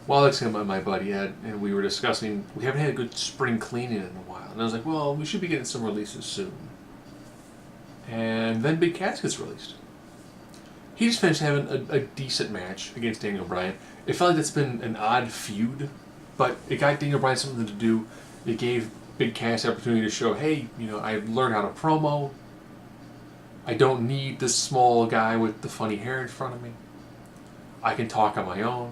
Well, Alex and my buddy Ed, and we were discussing, we haven't had a good spring cleaning in a while. And I was like, well, we should be getting some releases soon. And then Big Cass gets released. He just finished having a decent match against Daniel Bryan. It felt like that's been an odd feud, but it got Daniel Bryan something to do. It gave Big Cass the opportunity to show, hey, I learned how to promo. I don't need this small guy with the funny hair in front of me. I can talk on my own.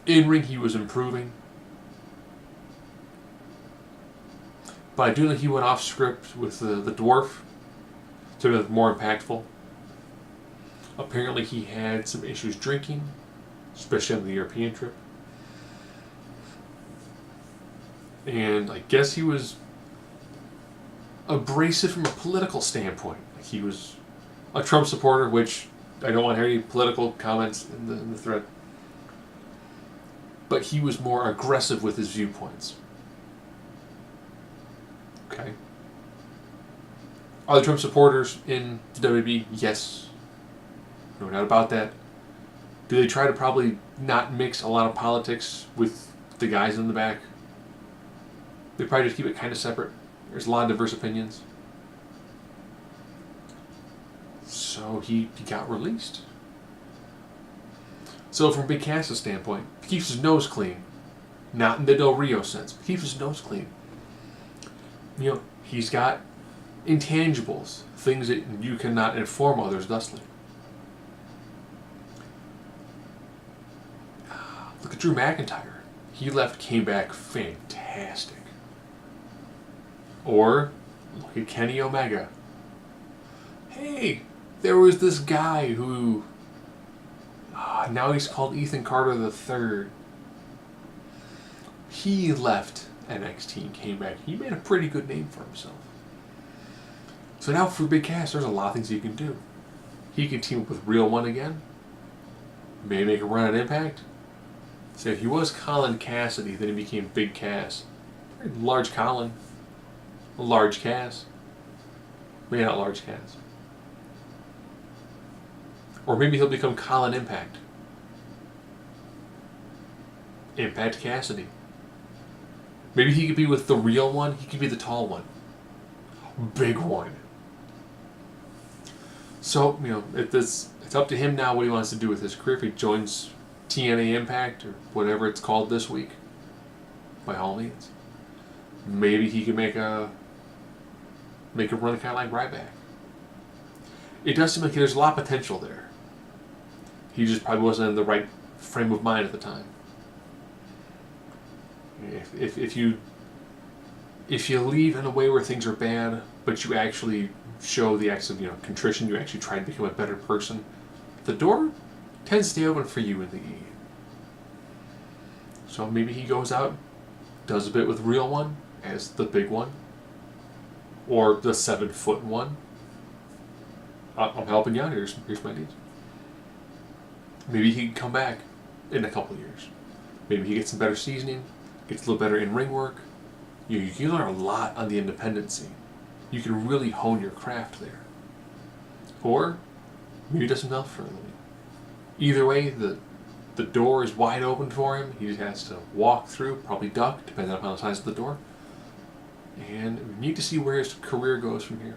In ring, he was improving. But I do think he went off script with the dwarf to make it more impactful. Apparently, he had some issues drinking, especially on the European trip. And I guess he was abrasive from a political standpoint. He was a Trump supporter, which I don't want to hear any political comments in the thread. But he was more aggressive with his viewpoints. Okay. Are the Trump supporters in the WWE? Yes. No doubt about that. Do they try to probably not mix a lot of politics with the guys in the back? They probably just keep it kind of separate. There's a lot of diverse opinions. So he got released. So from Big Cass's standpoint, he keeps his nose clean. Not in the Del Rio sense, but keeps his nose clean. He's got intangibles, things that you cannot inform others thusly. Look at Drew McIntyre. He left, came back fantastic. Or, look at Kenny Omega. Hey, there was this guy who... now he's called Ethan Carter III. He left NXT and came back. He made a pretty good name for himself. So now for Big Cass, there's a lot of things he can do. He can team up with Real One again. Maybe make a run at Impact. So if he was Colin Cassidy, then he became Big Cass. Large Colin. Large Cass. Maybe not Large Cass. Or maybe he'll become Colin Impact. Impact Cassidy. Maybe he could be with the Real One. He could be the tall one. Big one. So, it's up to him now what he wants to do with his career. If he joins TNA Impact or whatever it's called this week, by all means. Maybe he can make a run kind of like Ryback. It does seem like there's a lot of potential there. He just probably wasn't in the right frame of mind at the time. If you leave in a way where things are bad, but you actually show the acts of contrition, you actually try to become a better person, the door tends to stay open for you in the E. So maybe he goes out, does a bit with Real One as the big one, or the 7-foot one. I'm helping you out. Here's my deeds. Maybe he can come back in a couple of years. Maybe he gets some better seasoning, gets a little better in ring work. You can learn a lot on the independent scene. You can really hone your craft there. Or maybe he does something else for a living. Either way, the door is wide open for him. He just has to walk through, probably duck, depending on the size of the door. And we need to see where his career goes from here.